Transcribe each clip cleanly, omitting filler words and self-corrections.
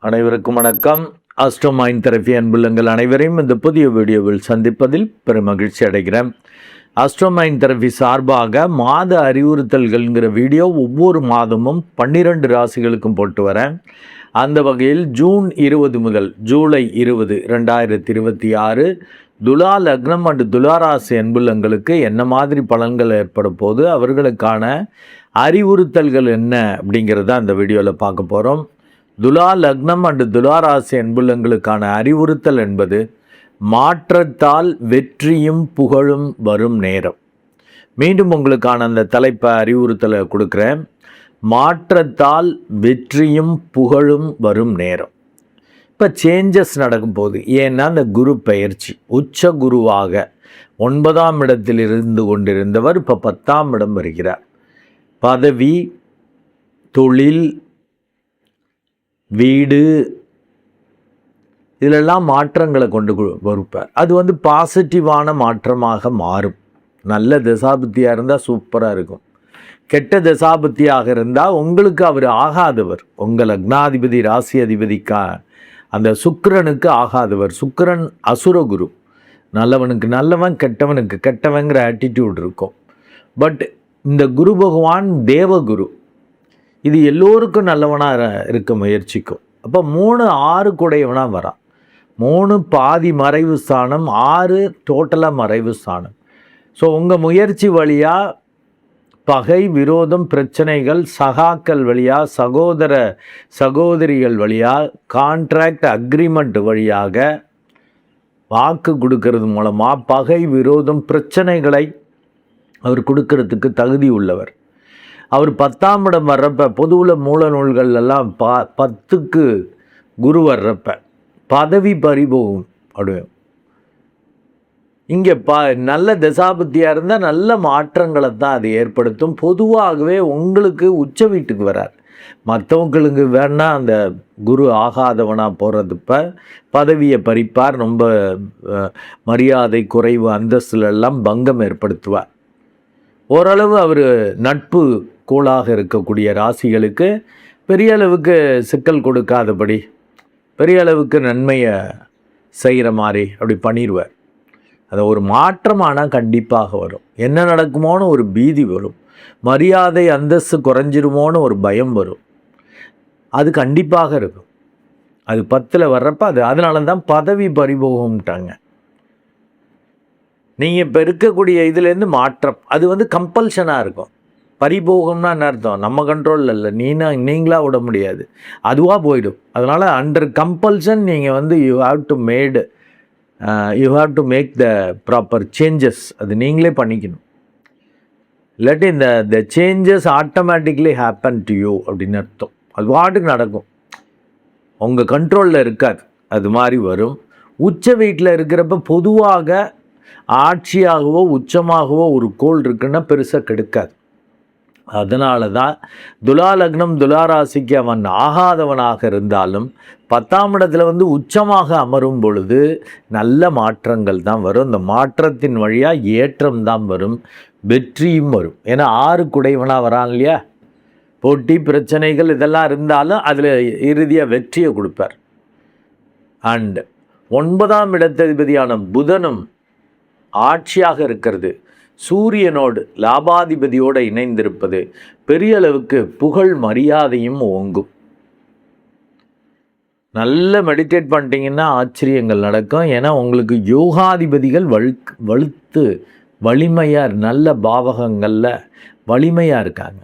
அனைவருக்கும் வணக்கம். Astro mind therapy அன்புள்ளங்கள் அனைவரையும் இந்த புதிய வீடியோவில் சந்திப்பதில் பெரும் மகிழ்ச்சி அடைகிறேன். ஆஸ்ட்ரோ மைண்ட் தெரபி சார்பாக மாத அறிவுறுத்தல்கள்ங்கிற வீடியோ ஒவ்வொரு மாதமும் 12 ராசிகளுக்கும் போட்டு வரேன். அந்த வகையில் ஜூன் 20 முதல் ஜூலை 20, 2026 துலா லக்னம் அண்டு துலா ராசி அன்புள்ளங்களுக்கு என்ன மாதிரி பலன்கள் ஏற்பட போது, அவர்களுக்கான அறிவுறுத்தல்கள் என்ன அப்படிங்கிறத அந்த வீடியோவில் பார்க்க போகிறோம். துலா லக்னம் அண்டு துலா ராசி அன்புள்ளங்களுக்கான அறிவுறுத்தல் என்பது மாற்றத்தால் வெற்றியும் புகழும் வரும் நேரம். மீண்டும் உங்களுக்கான அந்த தலைப்பை அறிவுறுத்தலை கொடுக்குறேன். மாற்றத்தால் வெற்றியும் புகழும் வரும் நேரம். இப்போ சேஞ்சஸ் நடக்கும்போது, ஏன்னா அந்த குரு பெயர்ச்சி உச்ச குருவாக 9ஆம் இடத்தில் இருந்து கொண்டிருந்தவர் இப்போ 10ஆம் இடம் வருகிறார். பதவி, தொழில், வீடு, இதிலெல்லாம் மாற்றங்களை கொண்டு வருப்பார். அது பாசிட்டிவான மாற்றமாக மாறும். நல்ல தசாபுத்தியாக இருந்தால் சூப்பராக இருக்கும். கெட்ட தசாபுத்தியாக இருந்தால் உங்களுக்கு அவர் ஆகாதவர். உங்கள் லக்னாதிபதி ராசி அதிபதிக்கா அந்த சுக்கிரனுக்கு ஆகாதவர். சுக்கிரன் அசுரகுரு. நல்லவனுக்கு நல்லவன், கெட்டவனுக்கு கெட்டவங்கிற ஆட்டிடியூட் இருக்கும். பட் இந்த குரு பகவான் தேவகுரு. இது எல்லோருக்கும் நல்லவனாக இருக்க முயற்சிக்கும். அப்போ 3 6 கூடையவனாக வரான். 3 பாதி மறைவு ஸ்தானம், 6 டோட்டலாக மறைவு ஸ்தானம். ஸோ உங்கள் முயற்சி வழியாக பகை, விரோதம், பிரச்சனைகள், சகாக்கள் வழியாக, சகோதர சகோதரிகள் வழியாக, கான்ட்ராக்ட் அக்ரிமெண்ட் வழியாக வாக்கு கொடுக்கறது மூலமாக பகை, விரோதம், பிரச்சனைகளை அவர் கொடுக்கறதுக்கு தகுதி உள்ளவர். அவர் 10ஆம் இடம் வர்றப்ப, பொதுவில் மூல நூல்கள் எல்லாம் 10க்கு குரு வர்றப்ப பதவி பறிபோகும் அப்படியே. இங்கே நல்ல தசாபுத்தியாக இருந்தால் நல்ல மாற்றங்களை தான் அது ஏற்படுத்தும். பொதுவாகவே உங்களுக்கு உச்ச வீட்டுக்கு வரார். மற்றவங்களுக்கு வேணால் அந்த குரு ஆகாதவனாக போகிறதுப்ப பதவியை பறிப்பார். ரொம்ப மரியாதை குறைவு, அந்தஸ்துலெல்லாம் பங்கம் ஏற்படுத்துவார். ஓரளவு அவர் நட்பு கூலாக இருக்கக்கூடிய ராசிகளுக்கு பெரிய அளவுக்கு சிக்கல் கொடுக்காதபடி, பெரிய அளவுக்கு நன்மையை செய்கிற மாதிரி அப்படி பண்ணிடுவார். அது ஒரு மாற்றமானால் கண்டிப்பாக வரும். என்ன நடக்குமோன்னு ஒரு பீதி வரும். மரியாதை அந்தஸ்து குறைஞ்சிருமோன்னு ஒரு பயம் வரும். அது கண்டிப்பாக இருக்கும். அது 10ல் வர்றப்ப அதனால தான் பதவி பறிபோகம்ட்டாங்க. நீங்கள் இப்போ இருக்கக்கூடிய இதுலேருந்து மாற்றம் அது கம்பல்ஷனாக இருக்கும். பறிபோகம்னா என்ன அர்த்தம்? நம்ம கண்ட்ரோலில் இல்லை, நீங்களாக விட முடியாது, அதுவாக போயிடும். அதனால் அண்டர் கம்பல்ஷன் நீங்கள் you have to make the proper changes. அது நீங்களே பண்ணிக்கணும். இல்லாட்டி the changes automatically happen to you அப்படின்னு அர்த்தம். அது பாட்டுக்கு நடக்கும், உங்கள் கண்ட்ரோலில் இருக்காது. அது மாதிரி வரும். உச்ச வீட்டில் இருக்கிறப்ப பொதுவாக ஆட்சியாகவோ உச்சமாகவோ ஒரு கோள் இருக்குன்னா பெருசாக கெடுக்காது. அதனால தான் துலா லக்னம் துலா ராசிக்கு அவன் ஆகாதவனாக இருந்தாலும் 10ஆம் இடத்துல உச்சமாக அமரும் பொழுது நல்ல மாற்றங்கள் தான் வரும். இந்த மாற்றத்தின் வழியாக ஏற்றம் தான் வரும், வெற்றியும் வரும். ஏன்னா 6 குடைவனாக வரான் இல்லையா. போட்டி, பிரச்சனைகள் இதெல்லாம் இருந்தாலும் அதில் இறுதியாக வெற்றியை கொடுப்பார். அண்ட் 9ஆம் இடத்ததிபதியான புதனும் ஆட்சியாக இருக்கிறது. சூரியனோடு லாபாதிபதியோடு இணைந்திருப்பது பெரிய அளவுக்கு புகழ் மரியாதையும் ஓங்கும். நல்ல மெடிடேட் பண்ணிட்டீங்கன்னா ஆச்சரியங்கள் நடக்கும். ஏன்னா உங்களுக்கு யோகாதிபதிகள் வலுத்து வலிமையாக, நல்ல பாவகங்களில் வலிமையாக இருக்காங்க.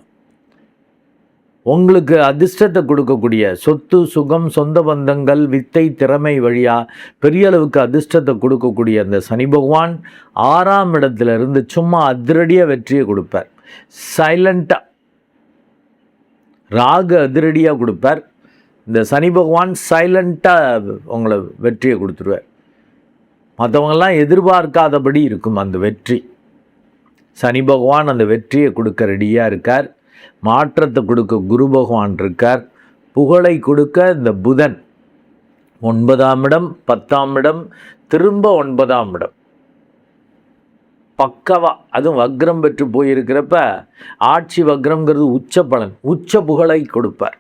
உங்களுக்கு அதிர்ஷ்டத்தை கொடுக்கக்கூடிய சொத்து, சுகம், சொந்த பந்தங்கள், வித்தை, திறமை வழியாக பெரிய அளவுக்கு அதிர்ஷ்டத்தை கொடுக்கக்கூடிய அந்த சனி பகவான் 6ஆம் இடத்துல இருந்து சும்மா அதிரடியாக வெற்றியை கொடுப்பார். சைலண்ட்டாக ராகு அதிரடியாக கொடுப்பார். இந்த சனி பகவான் சைலண்ட்டாக உங்களை வெற்றியை கொடுத்துருவார். மற்றவங்கெல்லாம் எதிர்பார்க்காதபடி இருக்கும் அந்த வெற்றி. சனி பகவான் அந்த வெற்றியை கொடுக்க ரெடியாக இருக்கார். மாற்றத்தை கொடுக்க குரு பகவான் இருக்கார். புகழை கொடுக்க இந்த புதன் 9ஆம் இடம், 10ஆம் இடம், திரும்ப 9ஆம் இடம் பக்கவா, அதுவும் வக்ரம் பெற்று போயிருக்கிறப்ப, ஆட்சி வக்ரம்ங்கிறது உச்ச பலன், உச்ச புகழை கொடுப்பார்.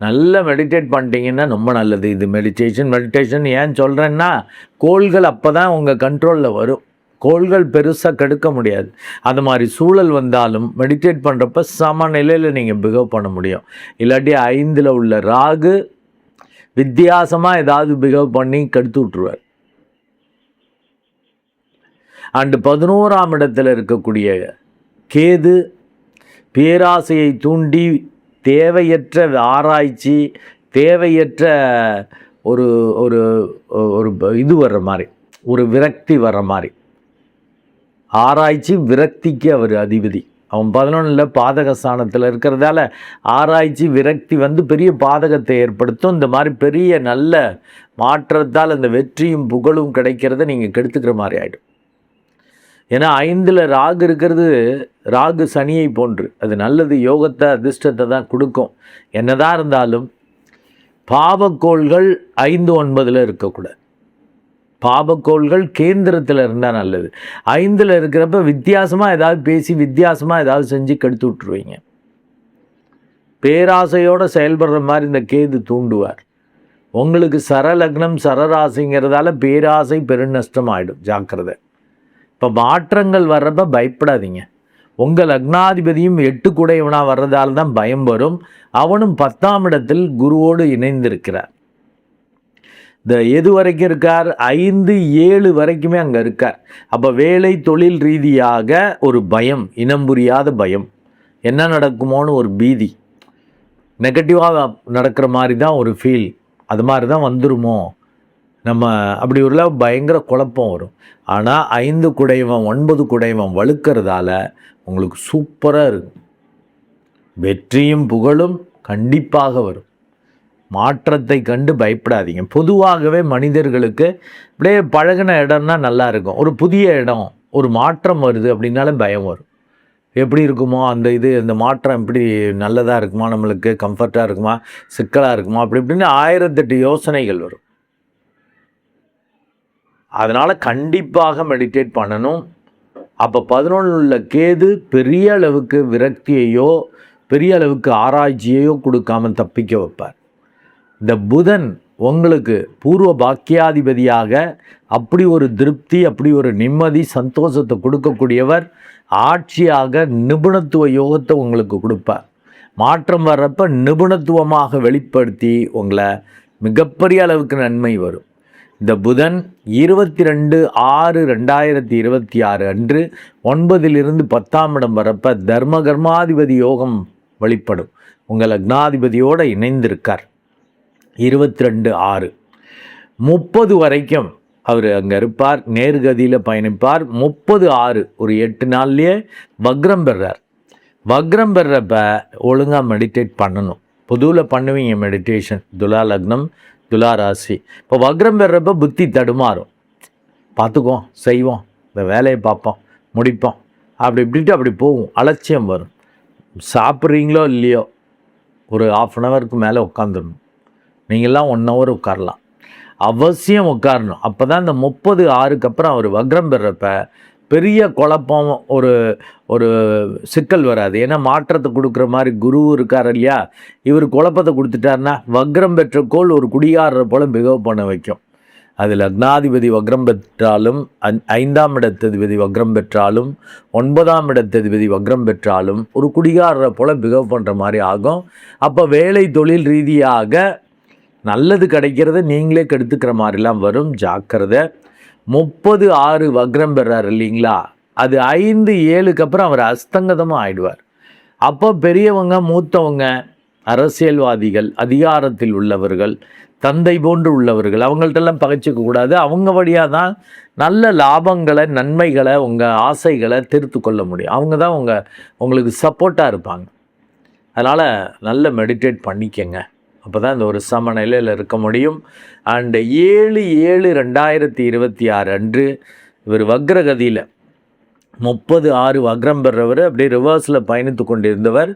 நல்லா மெடிடேட் பண்ணிட்டீங்கன்னா ரொம்ப நல்லது. இது மெடிடேஷன் ஏன் சொல்கிறேன்னா, கோள்கள் அப்போ தான் உங்கள் கண்ட்ரோலில் வரும். கோள்கள் பெருசாக கெடுக்க முடியாது. அது மாதிரி சூழல் வந்தாலும் மெடிடேட் பண்ணுறப்ப சமநிலையில் நீங்கள் பிஹேவ் பண்ண முடியும். இல்லாட்டி 5ல் உள்ள ராகு வித்தியாசமாக ஏதாவது பிஹேவ் பண்ணி கெடுத்து விட்ருவார். அண்டு 11ஆம் இடத்துல இருக்கக்கூடிய கேது பேராசையை தூண்டி தேவையற்ற ஆராய்ச்சி, தேவையற்ற ஒரு ஒரு ஒரு இது வர்ற மாதிரி, ஒரு விரக்தி வர்ற மாதிரி. ஆராய்ச்சி விரக்திக்கு அவர் அதிபதி. அவன் 11ல் பாதக ஸ்தானத்தில் இருக்கிறதால ஆராய்ச்சி விரக்தி வந்து பெரிய பாதகத்தை ஏற்படுத்தும். இந்த மாதிரி பெரிய நல்ல மாற்றத்தால் அந்த வெற்றியும் புகழும் கிடைக்கிறத நீங்கள் கெடுத்துக்கிற மாதிரி ஆகிடும். ஏன்னா 5ல் ராகு இருக்கிறது ராகு சனியை போன்று. அது நல்லது, யோகத்தை அதிர்ஷ்டத்தை தான் கொடுக்கும். என்னதான் இருந்தாலும் பாவக்கோள்கள் 5, 9ல் இருக்கக்கூடாது. பாபக்கோள்கள் கேந்திரத்தில் இருந்தால் நல்லது. 5ல் இருக்கிறப்ப வித்தியாசமாக ஏதாவது பேசி வித்தியாசமாக ஏதாவது செஞ்சு கெடுத்து விட்டுருவீங்க. பேராசையோடு செயல்படுற மாதிரி இந்த கேது தூண்டுவார். உங்களுக்கு சரலக்னம் சரராசிங்கிறதால பேராசை பெருநஷ்டம் ஆகிடும், ஜாக்கிரதை. இப்போ மாற்றங்கள் வர்றப்ப பயப்படாதீங்க. உங்கள் லக்னாதிபதியும் 8 கூடையவனாக வர்றதால தான் பயம் வரும். அவனும் 10ஆம் இடத்தில் குருவோடு இணைந்திருக்கிறார். இந்த எது வரைக்கும் இருக்கார்? 5, 7 வரைக்குமே அங்கே இருக்கார். அப்போ வேலை தொழில் ரீதியாக ஒரு பயம், இனம் புரியாத பயம், என்ன நடக்குமோன்னு ஒரு பீதி, நெகட்டிவாக நடக்கிற மாதிரி தான் ஒரு ஃபீல், அது மாதிரி தான் வந்துருமோ நம்ம, அப்படி ஒரு பயங்கர குழப்பம் வரும். ஆனால் 5 குடைவன் 9 குடைவன் வலுக்கிறதால உங்களுக்கு சூப்பராக இருக்கும். வெற்றியும் புகழும் கண்டிப்பாக வரும். மாற்றத்தை கண்டு பயப்படாதீங்க. பொதுவாகவே மனிதர்களுக்கு அப்படியே பழகின இடம்னா நல்லா இருக்கும். ஒரு புதிய இடம், ஒரு மாற்றம் வருது அப்படின்னாலும் பயம் வரும். எப்படி இருக்குமோ அந்த இந்த மாற்றம் எப்படி நல்லதாக இருக்குமா, நம்மளுக்கு கம்ஃபர்ட்டாக இருக்குமா, சிக்கலாக இருக்குமா, அப்படி இப்படின்னு 1008 யோசனைகள் வரும். அதனால் கண்டிப்பாக மெடிடேட் பண்ணணும். அப்போ 11 உள்ள கேது பெரிய அளவுக்கு விரக்தியையோ பெரிய அளவுக்கு ஆராய்ச்சியையோ கொடுக்காமல் தப்பிக்க வைப்பார். இந்த புதன் உங்களுக்கு பூர்வ பாக்கியாதிபதியாக அப்படி ஒரு திருப்தி, அப்படி ஒரு நிம்மதி, சந்தோஷத்தை கொடுக்கக்கூடியவர். ஆட்சியாக நிபுணத்துவ யோகத்தை உங்களுக்கு கொடுப்பார். மாற்றம் வர்றப்ப நிபுணத்துவமாக வெளிப்படுத்தி உங்களை மிகப்பெரிய அளவுக்கு நன்மை வரும். இந்த புதன் 22/6/2026 அன்று 9லிருந்து 10ஆம் இடம் வரப்ப தர்ம கர்மாதிபதி யோகம் வெளிப்படும். உங்கள் லக்னாதிபதியோடு இணைந்திருக்கார். 22/6 30 வரைக்கும் அவர் அங்கே இருப்பார், நேர்கதியில் பயணிப்பார். 30/6 ஒரு 8 நாள்லேயே வக்ரம் பெறார். வக்ரம் பெறப்ப ஒழுங்காக மெடிடேட் பண்ணணும். பொதுவில் பண்ணுவீங்க மெடிடேஷன், துலா லக்னம் துலா ராசி. இப்போ வக்ரம் பெறப்ப புத்தி தடுமாறும். பார்த்துக்குவோம், செய்வோம், இந்த வேலையை பார்ப்போம், முடிப்போம், அப்படி இப்படிட்டு அப்படி போகும். அலட்சியம் வரும். சாப்பிட்றீங்களோ இல்லையோ ஒரு 1/2 ஹவருக்கு மேலே உட்காந்துடணும். நீங்கள்லாம் 1 ஹவர் உட்காரலாம், அவசியம் உட்காரணும். அப்போ தான் இந்த 30/6க்கு அப்புறம் அவர் வக்ரம் பெறப்ப பெரிய குழப்பம், ஒரு ஒரு சிக்கல் வராது. ஏன்னா மாற்றத்தை கொடுக்குற மாதிரி குரு இருக்கார் இல்லையா, இவர் குழப்பத்தை கொடுத்துட்டாருன்னா வக்ரம் பெற்ற கோள் ஒரு குடிகாரரை போல் பிஹேவ் பண்ண வைக்கும். அது லக்னாதிபதி வக்ரம் பெற்றாலும், 5ஆம் இடத்ததிபதி வக்ரம் பெற்றாலும், 9ஆம் இடத்ததிபதி வக்ரம் பெற்றாலும் ஒரு குடிகாரரை போல் பிஹேவ் பண்ணுற மாதிரி ஆகும். அப்போ வேலை தொழில் ரீதியாக நல்லது கிடைக்கிறத நீங்களே கெடுத்துக்கிற மாதிரிலாம் வரும், ஜாக்கிரதை. 30/6 வக்ரம் பெறார் இல்லைங்களா, அது 5/7க்கு அப்புறம் அவர் அஸ்தங்கதமாக ஆயிடுவார். அப்போ பெரியவங்க, மூத்தவங்க, அரசியல்வாதிகள், அதிகாரத்தில் உள்ளவர்கள், தந்தை போன்று உள்ளவர்கள், அவங்கள்ட்டெல்லாம் பகைச்சிக்க கூடாது. அவங்க வழியாக தான் நல்ல லாபங்களை, நன்மைகளை, உங்கள் ஆசைகளை தீர்த்து கொள்ள முடியும். அவங்க தான் உங்களுக்கு சப்போர்ட்டாக இருப்பாங்க. அதனால் நல்ல மெடிடேட் பண்ணிக்கங்க. அப்போ தான் இந்த ஒரு சமநிலையில் இருக்க முடியும். அண்டு 7/7/2026 அன்று இவர் வக்ரகதியில் 30/6 வக்ரம் பெறவர் அப்படியே ரிவர்ஸில் பயணித்து கொண்டிருந்தவர்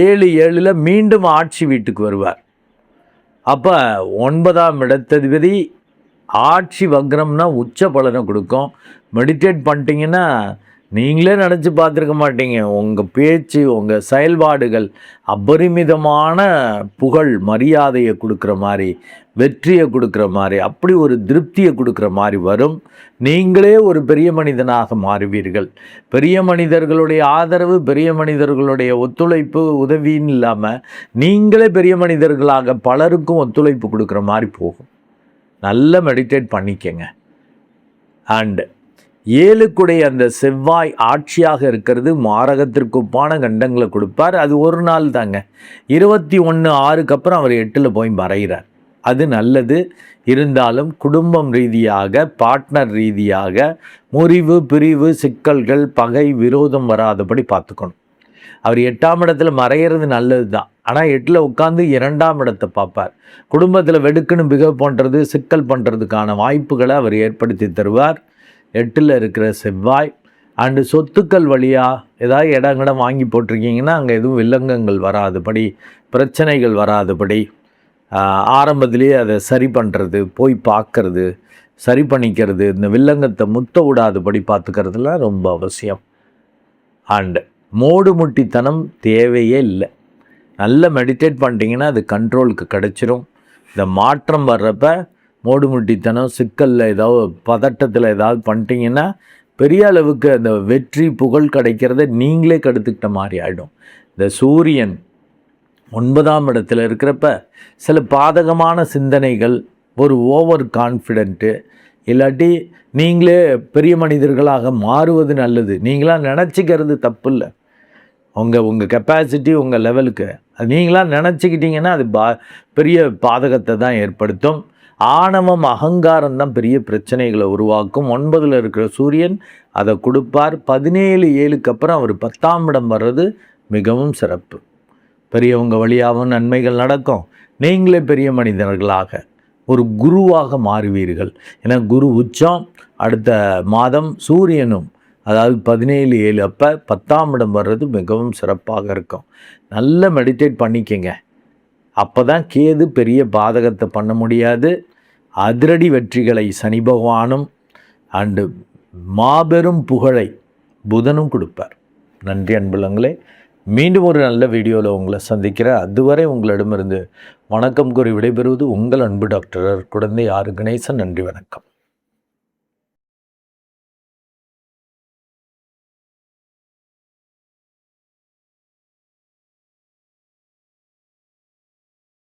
7/7 மீண்டும் ஆட்சி வீட்டுக்கு வருவார். அப்போ 9ஆம் இடத்ததிபதி ஆட்சி வக்ரம்னா உச்ச பலனை கொடுக்கும். மெடிடேட் பண்ணிட்டீங்கன்னா நீங்களே நினச்சி பார்த்துருக்க மாட்டீங்க. உங்கள் பேச்சு, உங்கள் செயல்பாடுகள் அபரிமிதமான புகழ், மரியாதையை கொடுக்குற மாதிரி, வெற்றியை கொடுக்குற மாதிரி, அப்படி ஒரு திருப்தியை கொடுக்குற மாதிரி வரும். நீங்களே ஒரு பெரிய மனிதனாக மாறுவீர்கள். பெரிய மனிதர்களுடைய ஆதரவு, பெரிய மனிதர்களுடைய ஒத்துழைப்பு, உதவின்னு இல்லாமல் நீங்களே பெரிய மனிதர்களாக பலருக்கும் ஒத்துழைப்பு கொடுக்குற மாதிரி போகும். நல்லா மெடிடேட் பண்ணிக்கங்க. அண்டு 7க்குடைய அந்த செவ்வாய் ஆட்சியாக இருக்கிறது மாரகத்திற்கு ஒப்பான கண்டங்களை கொடுப்பார். அது ஒரு நாள் தாங்க. 21/6க்கு அப்புறம் அவர் 8ல் போய் மறைகிறார். அது நல்லது. இருந்தாலும் குடும்பம் ரீதியாக, பார்ட்னர் ரீதியாக முறிவு, பிரிவு, சிக்கல்கள், பகை, விரோதம் வராதபடி பார்த்துக்கணும். அவர் 8ஆம் இடத்துல மறைகிறது நல்லது தான். ஆனால் 8ல் உட்காந்து 2ஆம் இடத்தை பார்ப்பார். குடும்பத்தில் வெடுக்குன்னு பிகவ் பண்ணுறது, சிக்கல் பண்ணுறதுக்கான வாய்ப்புகளை அவர் ஏற்படுத்தி தருவார். 8ல் இருக்கிற செவ்வாய். அண்டு சொத்துக்கள் வழியாக ஏதாவது இடங்கிடம் வாங்கி போட்டிருக்கீங்கன்னா அங்கே எதுவும் வில்லங்கங்கள் வராதபடி, பிரச்சனைகள் வராதபடி ஆரம்பத்திலேயே அதை சரி பண்ணுறது, போய் பார்க்கறது, சரி பண்ணிக்கிறது, இந்த வில்லங்கத்தை முத்த விடாதபடி பார்த்துக்கிறதுலாம் ரொம்ப அவசியம். அண்டு மோடு முட்டித்தனம் தேவையே இல்லை. நல்லா மெடிடேட் பண்ணிட்டீங்கன்னா அது கண்ட்ரோலுக்கு கிடச்சிரும். இந்த மாற்றம் வர்றப்ப மோடுமுட்டித்தனம், சிக்கலில் ஏதாவது பதட்டத்தில் ஏதாவது பண்ணிட்டீங்கன்னா பெரிய அளவுக்கு அந்த வெற்றி, புகழ் கிடைக்கிறத நீங்களே கெடுத்துக்கிட்ட மாதிரி ஆகிடும். இந்த சூரியன் 9ஆம் இடத்துல இருக்கிறப்ப சில பாதகமான சிந்தனைகள், ஒரு ஓவர் கான்ஃபிடென்ட்டு, இல்லாட்டி நீங்களே பெரிய மனிதர்களாக மாறுவது நல்லது. நீங்களாக நினச்சிக்கிறது தப்பு இல்லை. உங்கள் கெப்பாசிட்டி, உங்கள் லெவலுக்கு அது நீங்களாக நினச்சிக்கிட்டிங்கன்னா அது பெரிய பாதகத்தை தான் ஏற்படுத்தும். ஆணவம், அகங்காரம் தான் பெரிய பிரச்சனைகளை உருவாக்கும். 9ல் இருக்கிற சூரியன் அதை கொடுப்பார். 17/7க்கு அப்புறம் அவர் 10ஆம் இடம் வர்றது மிகவும் சிறப்பு. பெரியவங்க வழியாகவும் நன்மைகள் நடக்கும். நீங்களே பெரிய மனிதர்களாக ஒரு குருவாக மாறுவீர்கள். ஏன்னா குரு உச்சம். அடுத்த மாதம் சூரியனும், அதாவது 17/7 அப்போ 10ஆம் இடம் வர்றது மிகவும் சிறப்பாக இருக்கும். நல்லா மெடிடேட் பண்ணிக்கங்க. அப்போ தான் கேது பெரிய பாதகத்தை பண்ண முடியாது. அதிரடி வெற்றிகளை சனி பகவானும் அண்டு மாபெரும் புகழை புதனும் கொடுப்பார். நன்றி அன்புள்ளங்களே. மீண்டும் ஒரு நல்ல வீடியோவில் உங்களை சந்திக்கிறேன். அதுவரை உங்களிடமிருந்து வணக்கம் கூறி விடைபெறுவது உங்கள் அன்பு டாக்டர் குழந்தை ஆர் கணேசன். நன்றி, வணக்கம்.